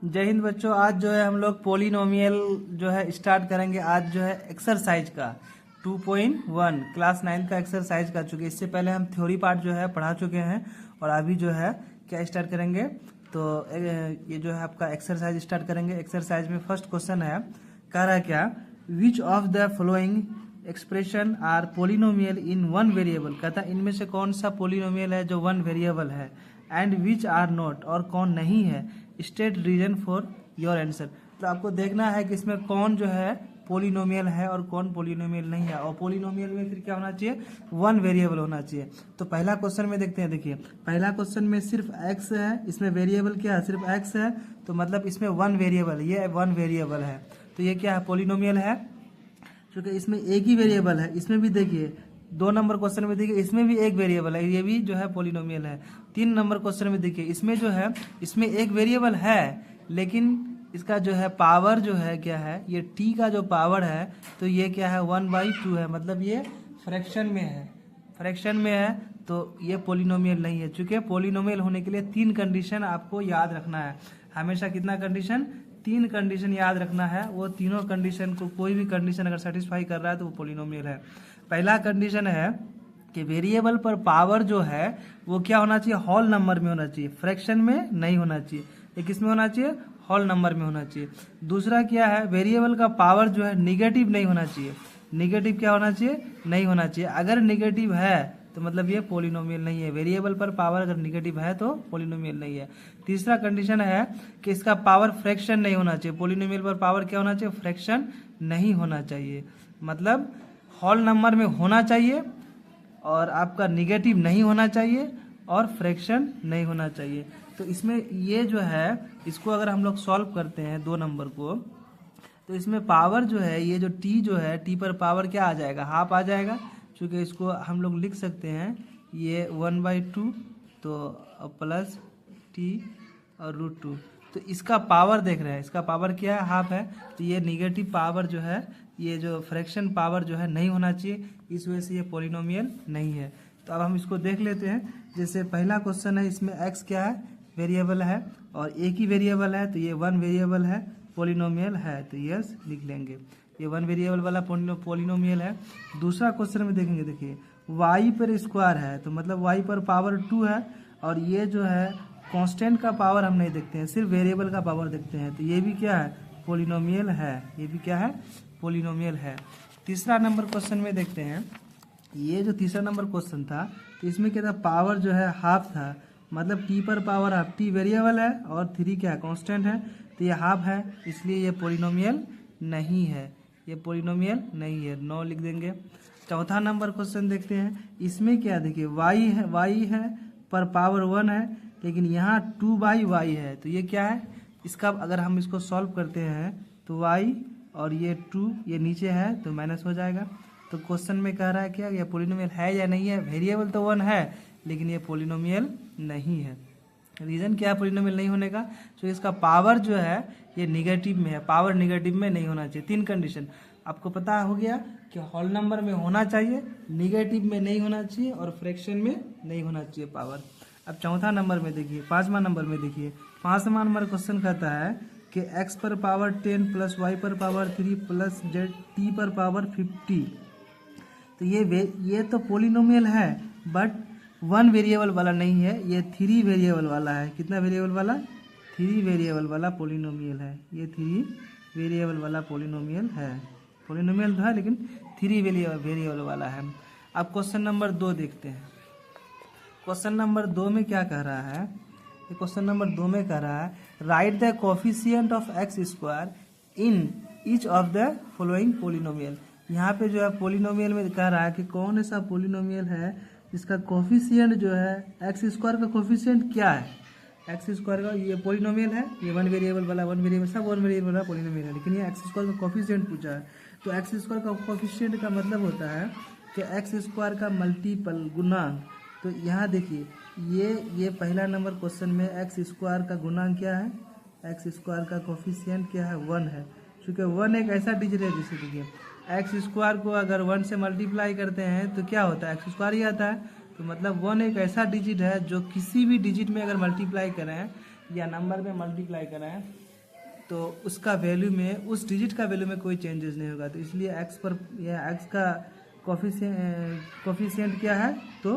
जय हिंद बच्चों। आज जो है हम लोग पोलिनोमियल जो है स्टार्ट करेंगे। आज जो है एक्सरसाइज का 2.1 क्लास 9 का एक्सरसाइज कर चुके। इससे पहले हम थ्योरी पार्ट जो है पढ़ा चुके हैं और अभी जो है क्या स्टार्ट करेंगे, तो ये जो है आपका एक्सरसाइज स्टार्ट करेंगे। एक्सरसाइज में फर्स्ट क्वेश्चन है, कह रहा है क्या, which of the following expression are polynomial in one variable. कहता है इनमें से कौन सा पोलिनोमियल है जो वन वेरिएबल है, एंड विच आर नॉट, और कौन नहीं है, state reason for your answer. तो आपको देखना है कि इसमें कौन जो है पोलिनोमियल है और कौन पोलिनोमियल नहीं है, और पोलिनोमियल में फिर क्या होना चाहिए, वन वेरिएबल होना चाहिए। तो पहला क्वेश्चन में देखते हैं। देखिए पहला क्वेश्चन में सिर्फ x है, इसमें वेरिएबल क्या है, सिर्फ x है, तो मतलब इसमें वन वेरिएबल, ये वन वेरिएबल है, तो ये क्या है, पोलिनोमियल है। क्योंकि इसमें एक ही वेरिएबल है। इसमें भी देखिए 2 नंबर क्वेश्चन में देखिए इसमें भी एक वेरिएबल है, ये भी जो है पोलिनोमियल है। 3 नंबर क्वेश्चन में देखिए इसमें जो है, इसमें एक वेरिएबल है लेकिन इसका जो है पावर जो है क्या है, ये t का जो पावर है तो ये क्या है 1/2 है, मतलब ये फ्रैक्शन में है, फ्रैक्शन में है, तो ये पोलिनोमियल नहीं है। चूंकि पोलिनोमियल होने के लिए 3 कंडीशन आपको याद रखना है हमेशा। कितना कंडीशन, 3 कंडीशन याद रखना है। वो तीनों कंडीशन को कोई भी कंडीशन अगर सेटिस्फाई कर रहा है तो वो पोलिनोमियल है। पहला कंडीशन है कि वेरिएबल पर पावर जो है वो क्या होना चाहिए, होल नंबर में होना चाहिए, फ्रैक्शन में नहीं होना चाहिए। ये किस में होना चाहिए, होल नंबर में होना चाहिए। दूसरा क्या है, वेरिएबल का पावर जो है निगेटिव नहीं होना चाहिए। निगेटिव क्या होना चाहिए, नहीं होना चाहिए। अगर निगेटिव है तो मतलब ये पोलिनोमियल नहीं है। वेरिएबल पर पावर अगर निगेटिव है तो पोलिनोमियल नहीं है। तीसरा कंडीशन है कि इसका पावर फ्रैक्शन नहीं होना चाहिए। पोलिनोमियल पर पावर क्या होना चाहिए, फ्रैक्शन नहीं होना चाहिए, मतलब होल नंबर में होना चाहिए और आपका निगेटिव नहीं होना चाहिए और फ्रैक्शन नहीं होना चाहिए। तो इसमें ये जो है, इसको अगर हम लोग सॉल्व करते हैं 2 नंबर को, तो इसमें पावर जो है, ये जो t जो है, t पर पावर क्या आ जाएगा, हाफ आ जाएगा। क्योंकि इसको हम लोग लिख सकते हैं ये 1/2 तो प्लस t और √2। तो इसका पावर देख रहे हैं, इसका पावर क्या है, हाफ है, तो ये निगेटिव पावर जो है, ये जो फ्रैक्शन पावर जो है नहीं होना चाहिए, इस वजह से ये पोलिनोमियल नहीं है। तो अब हम इसको देख लेते हैं। जैसे पहला क्वेश्चन है, इसमें x क्या है, वेरिएबल है और एक ही वेरिएबल है, तो ये वन वेरिएबल है, पोलिनोमियल है, तो यस लिख लेंगे, ये वन वेरिएबल वाला पोलिनोमियल है। दूसरा क्वेश्चन में देखेंगे, देखिए y पर स्क्वायर है, तो मतलब y पर पावर 2 है, और ये जो है कांस्टेंट का पावर हम नहीं देखते हैं, सिर्फ वेरिएबल का पावर देखते हैं, तो ये भी क्या है, पोलिनोमियल है, ये भी क्या है, पोलिनोमियल है। तीसरा नंबर क्वेश्चन में देखते हैं। ये जो तीसरा नंबर क्वेश्चन था, तो इसमें क्या था, पावर जो है हाफ था, मतलब t पर पावर हाफ, t वेरिएबल है और 3 क्या है, कांस्टेंट है, तो ये हाफ है, इसलिए ये पोलिनोमियल नहीं है, ये पोलिनोमियल नहीं है, 9 लिख देंगे। चौथा नंबर क्वेश्चन देखते हैं। इसमें क्या देखिए y है पर पावर 1 है, लेकिन यहाँ 2/y है, तो ये क्या है, इसका अगर हम इसको सॉल्व करते हैं तो y और ये 2 ये नीचे है तो माइनस हो जाएगा। तो क्वेश्चन में कह रहा है क्या, ये पोलिनोमियल है या नहीं है। वेरिएबल तो 1 है लेकिन ये पोलिनोमियल नहीं है। रीज़न क्या है पोलिनोमियल नहीं होने का, तो इसका पावर जो है ये निगेटिव में है, पावर निगेटिव में नहीं होना चाहिए। 3 कंडीशन आपको पता हो गया कि होल नंबर में होना चाहिए, निगेटिव में नहीं होना चाहिए और फ्रैक्शन में नहीं होना चाहिए पावर। अब चौथा नंबर में देखिए, 5वां नंबर में देखिए, 5वां नंबर क्वेश्चन कहता है कि x पर पावर 10 प्लस y पर पावर 3 प्लस t पर पावर 50। तो ये तो पोलिनोमियल है बट 1 वेरिएबल वाला नहीं है, ये 3 वेरिएबल वाला है। कितना वेरिएबल वाला, 3 वेरिएबल वाला पोलिनोमियल है, ये 3 वेरिएबल वाला पोलिनोमियल है। पोलिनोमियल तो है लेकिन 3 वेरिएबल वाला है। अब क्वेश्चन नंबर 2 देखते हैं। क्वेश्चन नंबर 2 में क्या कह रहा है, क्वेश्चन नंबर 2 में कह रहा है, right the coefficient of x square in each of the following polynomial. यहाँ पे जो है पोलिनोमियल में कह रहा है कि कौन ऐसा पोलिनोमियल है जिसका कोफिशिएंट जो है, एक्स स्क्वायर का कोफिशिएंट क्या है, एक्स स्क्वायर का, ये पोलिनोमियल है, ये 1 वेरिएबल वाला, 1 वेरिएबल सब 1 वेरिएबल वाला पोलिनोमियल है, लेकिन ये एक्स स्क्वायर का कोफिशिएंट पूछा है। तो एक्स स्क्वायर का कोफिशिएंट का मतलब होता है कि एक्स स्क्वायर का मल्टीपल, गुणांक। तो यहाँ देखिए ये पहला नंबर क्वेश्चन में एक्स स्क्वायर का गुणांक क्या है, एक्स स्क्वायर का कोफिशिएंट क्या है, 1 है। क्योंकि 1 एक ऐसा डिजिट है, जैसे देखिए एक्स स्क्वायर को अगर 1 से मल्टीप्लाई करते हैं तो क्या होता है, एक्स स्क्वायर ही आता है। तो मतलब 1 एक ऐसा डिजिट है जो किसी भी डिजिट में अगर मल्टीप्लाई करें या नंबर में मल्टीप्लाई करें तो उसका वैल्यू में, उस डिजिट का वैल्यू में कोई चेंजेस नहीं होगा। तो इसलिए एक्स पर, यह एक्स का कोफिशिएंट क्या है, तो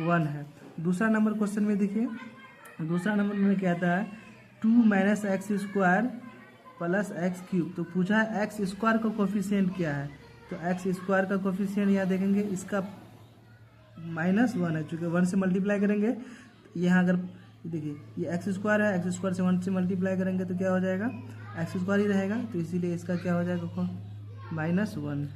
1 है। दूसरा नंबर क्वेश्चन में देखिए, दूसरा नंबर में क्या आता है, 2 minus x square plus x cube. तो पूछा है एक्स स्क्वायर का कोफिशिएंट क्या है, तो एक्स स्क्वायर का कोफिशिएंट यहाँ देखेंगे, इसका -1 है, चूँकि 1 से मल्टीप्लाई करेंगे तो यहाँ अगर देखिए ये एक्स स्क्वायर है, एक्स स्क्वायर से 1 से मल्टीप्लाई करेंगे तो क्या हो जाएगा, एक्स स्क्वायर ही रहेगा, तो इसीलिए इसका क्या हो जाएगा, -1।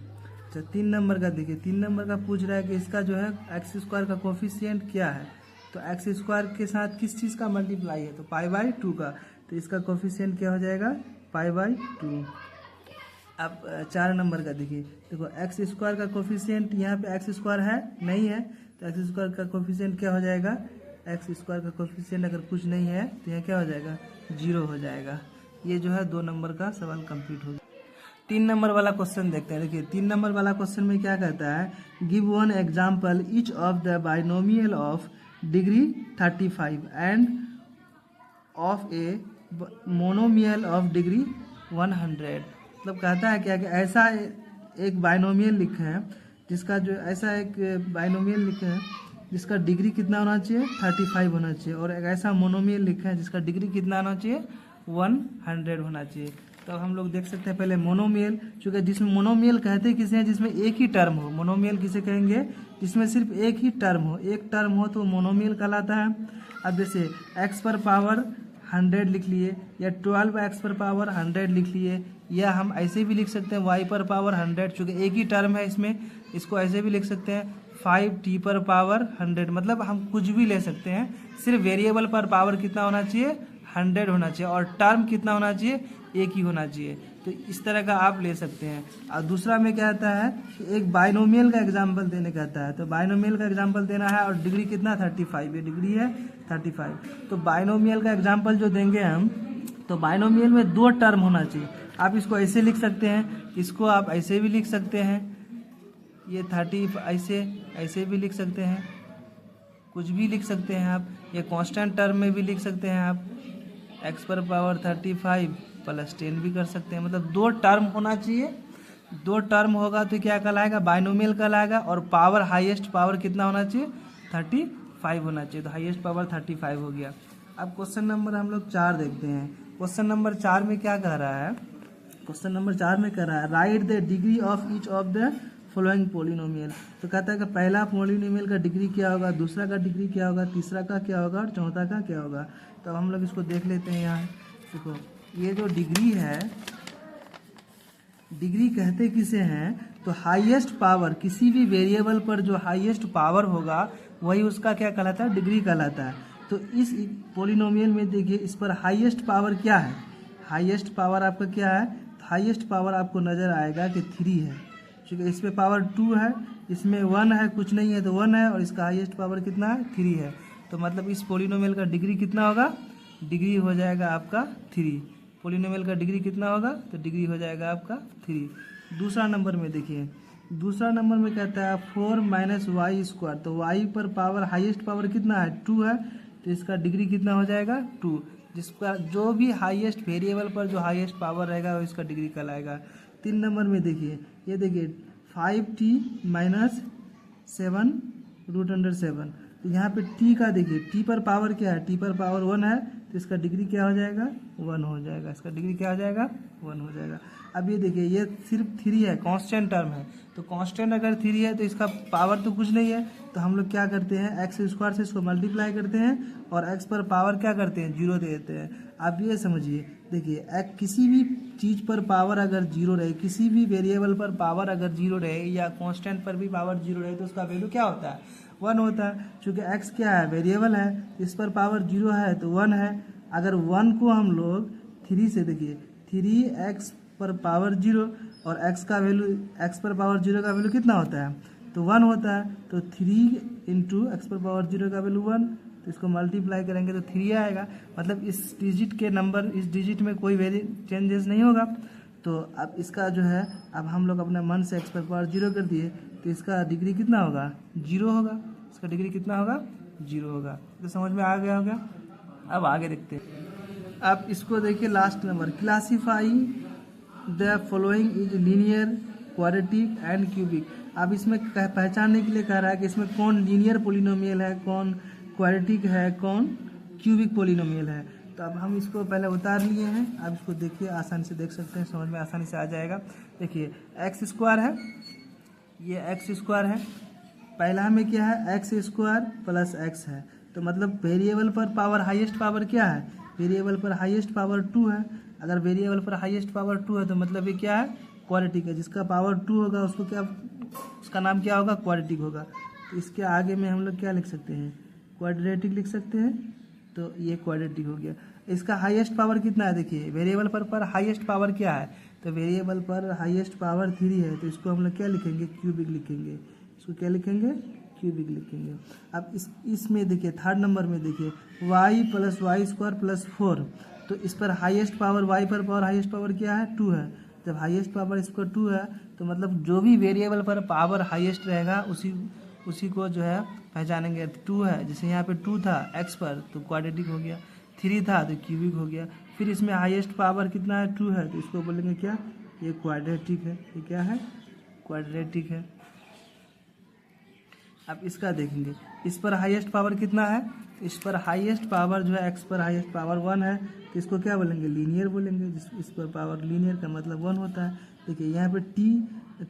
अच्छा 3 नंबर का देखिए, 3 नंबर का पूछ रहा है कि इसका जो है एक्स स्क्वायर का कोफिशिएंट क्या है, तो एक्स स्क्वायर के साथ किस चीज़ का मल्टीप्लाई है, तो π/2 का, तो इसका कोफिशिएंट क्या हो जाएगा, π/2। अब 4 नंबर का देखिए, देखो एक्स स्क्वायर का कोफिशिएंट यहाँ पे एक्स स्क्वायर है नहीं है, तो एक्स स्क्वायर का कोफिशिएंट क्या हो जाएगा, एक्स स्क्वायर का कोफिशिएंट अगर कुछ नहीं है तो यहाँ क्या हो जाएगा, 0 हो जाएगा। ये जो है 2 नंबर का सवाल कंप्लीट हो गया। 3 नंबर वाला क्वेश्चन देखते हैं। देखिए 3 नंबर वाला क्वेश्चन में क्या कहता है, give one example each of the binomial of degree 35 end of a monomial of degree 100। मतलब कहता है क्या कि ऐसा एक बाइनोमियल लिखे हैं जिसका जो, ऐसा एक बाइनोमियल लिखे हैं जिसका डिग्री कितना होना चाहिए, 35 होना चाहिए, और एक ऐसा मोनोमियल लिखा है जिसका डिग्री कितना होना चाहिए, 100 होना चाहिए। तो हम लोग देख सकते हैं पहले मोनोमियल, चूँकि जिसमें मोनोमियल कहते हैं किसे हैं, जिसमें एक ही टर्म हो, मोनोमियल किसे कहेंगे, जिसमें सिर्फ एक ही टर्म हो, एक टर्म हो तो मोनोमियल कहलाता है। अब जैसे x पर पावर 100 लिख लिए, या 12x पर पावर 100 लिख लिए, या हम ऐसे भी लिख सकते हैं y पर पावर 100, चूँकि एक ही टर्म है इसमें, इसको ऐसे भी लिख सकते हैं 5t पर पावर 100। मतलब हम कुछ भी ले सकते हैं, सिर्फ वेरिएबल पर पावर कितना होना चाहिए, 100 होना चाहिए, और टर्म कितना होना चाहिए, एक ही होना चाहिए। तो इस तरह का आप ले सकते हैं। और दूसरा में क्या आता है कि एक बाइनोमियल का एग्जाम्पल देने का आता है, तो बाइनोमियल का एग्जाम्पल देना है, और डिग्री कितना, 35, ये डिग्री है 35। तो बाइनोमियल का एग्जाम्पल जो देंगे हम, तो बाइनोमियल में 2 टर्म होना चाहिए। आप इसको ऐसे लिख सकते हैं, इसको आप ऐसे भी लिख सकते हैं, ये 30 ऐसे भी लिख सकते हैं, कुछ भी लिख सकते हैं आप, ये कांस्टेंट टर्म में भी लिख सकते हैं आप, x पर पावर 35 प्लस 10 भी कर सकते हैं। मतलब 2 टर्म होना चाहिए, 2 टर्म होगा तो क्या कहलाएगा, बाइनोमियल कहलाएगा, और पावर हाईएस्ट पावर कितना होना चाहिए, 35 होना चाहिए, तो हाईएस्ट पावर 35 हो गया। अब क्वेश्चन नंबर हम लोग 4 देखते हैं। क्वेश्चन नंबर 4 में क्या कह रहा है, क्वेश्चन नंबर 4 में कह रहा है right the degree of each of the following polynomial. तो कहता है कि पहला पोलिनोमियल का डिग्री क्या होगा, दूसरा का डिग्री क्या होगा, तीसरा का क्या होगा, और चौथा का क्या होगा। तो हम लोग इसको देख लेते हैं। यहाँ देखो ये जो डिग्री है, डिग्री कहते किसे हैं, तो हाईएस्ट पावर, किसी भी वेरिएबल पर जो हाईएस्ट पावर होगा वही उसका क्या कहलाता है, डिग्री कहलाता है। तो इस पोलिनोमियल में देखिए इस पर हाईएस्ट पावर क्या है, हाईएस्ट पावर आपका क्या है, हाईएस्ट पावर आपको नज़र आएगा कि 3 है, क्योंकि इस पर पावर 2 है, इसमें 1 है, कुछ नहीं है तो 1 है, और इसका हाईएस्ट पावर कितना है, 3 है। तो मतलब इस पोलिनोमियल का डिग्री कितना होगा, डिग्री हो जाएगा आपका 3। पोलिनोमियल का डिग्री कितना होगा, तो डिग्री हो जाएगा आपका 3। दूसरा नंबर में देखिए, दूसरा नंबर में कहता है 4 माइनस वाई स्क्वायर। तो वाई पर पावर हाईएस्ट पावर कितना है, 2 है, तो इसका डिग्री कितना हो जाएगा, 2। जिसका जो भी हाईएस्ट वेरिएबल पर जो हाईएस्ट पावर रहेगा वो इसका डिग्री कहलाएगा। 3 नंबर में देखिए, ये देखिए 5t माइनस 7 √7। तो यहाँ पे t का देखिए, t पर पावर क्या है, t पर पावर 1 है, तो इसका डिग्री क्या हो जाएगा, 1 हो जाएगा, इसका डिग्री क्या हो जाएगा, 1 हो जाएगा। अब ये देखिए ये सिर्फ 3 है, कांस्टेंट टर्म है, तो कांस्टेंट अगर 3 है तो इसका पावर तो कुछ नहीं है, तो हम लोग क्या करते हैं, एक्स स्क्वायर से इसको मल्टीप्लाई करते हैं, और एक्स पर पावर क्या करते हैं, 0 दे देते हैं। आप ये समझिए, देखिए किसी भी चीज़ पर पावर अगर 0 रहे, किसी भी वेरिएबल पर पावर अगर 0 रहे, या कांस्टेंट पर भी पावर 0 रहे, तो उसका वैल्यू क्या होता है, 1 होता है। चूँकि x क्या है, वेरिएबल है, इस पर पावर 0 है तो 1 है। अगर 1 को हम लोग 3 से, देखिए 3x पर पावर 0, और x का वैल्यू, x पर पावर 0 का वैल्यू कितना होता है, तो 1 होता है। तो 3 इंटू एक्स पर पावर 0 का वैल्यू 1, तो इसको मल्टीप्लाई करेंगे तो 3 आएगा। मतलब इस डिजिट के नंबर, इस डिजिट में कोई चेंजेस नहीं होगा। तो अब इसका जो है, अब हम लोग अपने मन से एक्स पर पावर 0 कर दिए, तो इसका डिग्री कितना होगा, 0 होगा। इसका डिग्री कितना होगा, 0 होगा। तो समझ में आ गया होगा। अब आगे देखते हैं। आप इसको देखिए last number, classify the following is linear, quadratic and cubic. अब इसमें पहचानने के लिए कह रहा है कि इसमें कौन लीनियर पोलिनोमियल है, कौन क्वाड्रेटिक है, कौन क्यूबिक पोलिनोमियल है। तो अब हम इसको पहले उतार लिए हैं, आप इसको देखिए, आसानी से देख सकते हैं, समझ में आसानी से आ जाएगा। देखिए एक्स स्क्वायर है, ये एक्स स्क्वायर है, पहला में क्या है एक्स स्क्वायर प्लस एक्स है, तो मतलब वेरिएबल पर पावर हाईएस्ट पावर क्या है, वेरिएबल पर हाईएस्ट पावर 2 है। अगर वेरिएबल पर हाईएस्ट पावर 2 है तो मतलब ये क्या है, क्वाड्रेटिक है। जिसका पावर 2 होगा उसको क्या, उसका नाम क्या होगा, क्वाड्रेटिक होगा। तो इसके आगे में हम लोग क्या लिख सकते हैं, क्वाड्रेटिक लिख सकते हैं, तो ये क्वाड्रेटिक हो गया। इसका हाईएस्ट पावर कितना है, देखिए वेरिएबल पर हाईएस्ट पावर क्या है, तो वेरिएबल पर हाईएस्ट पावर 3 है, तो इसको हम लोग क्या लिखेंगे, क्यूबिक लिखेंगे। इसको क्या लिखेंगे, क्यूबिक लिखेंगे। अब इसमें देखिए थर्ड नंबर में देखिए y plus y square plus 4, तो इस पर हाईएस्ट पावर y पर पावर हाईएस्ट पावर क्या है, 2 है। जब हाईएस्ट पावर इस पर 2 है तो मतलब जो भी वेरिएबल पर पावर हाईएस्ट रहेगा उसी को जो है पहचानेंगे। 2 है, जैसे यहाँ पे 2 था x पर तो क्वाड्रेटिक हो गया, 3 था तो क्यूबिक हो गया। फिर इसमें हाईएस्ट पावर कितना है, 2 है, तो इसको बोलेंगे क्या, ये क्वाड्रेटिक है। ये क्या है, क्वाड्रेटिक है। अब इसका देखेंगे, इस पर हाईएस्ट पावर कितना है, इस पर हाईएस्ट पावर जो है एक्स पर हाईएस्ट पावर 1 है, तो इसको क्या बोलेंगे, लीनियर बोलेंगे। इस पर पावर लीनियर का मतलब 1 होता है। देखिए यहाँ पे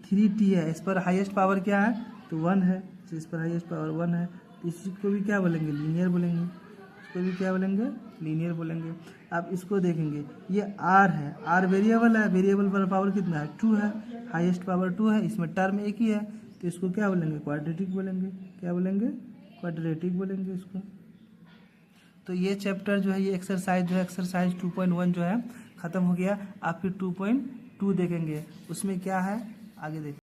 3t है, इस पर हाईएस्ट पावर क्या है, तो 1 है, तो इस पर हाईएस्ट पावर 1 है, तो इसको भी क्या बोलेंगे, लीनियर बोलेंगे। इसको भी क्या बोलेंगे, लीनियर बोलेंगे। अब इसको देखेंगे, ये r है, r वेरिएबल है, वेरिएबल पर पावर कितना है, 2 है, हाईएस्ट पावर 2 है, इसमें टर्म एक ही है, तो इसको क्या बोलेंगे, क्वाड्रेटिक बोलेंगे। क्या बोलेंगे, क्वाड्रेटिक बोलेंगे इसको। तो ये चैप्टर जो है, ये एक्सरसाइज जो है, एक्सरसाइज 2.1 जो है ख़त्म हो गया। आप फिर 2.2 देखेंगे, उसमें क्या है आगे देखेंगे।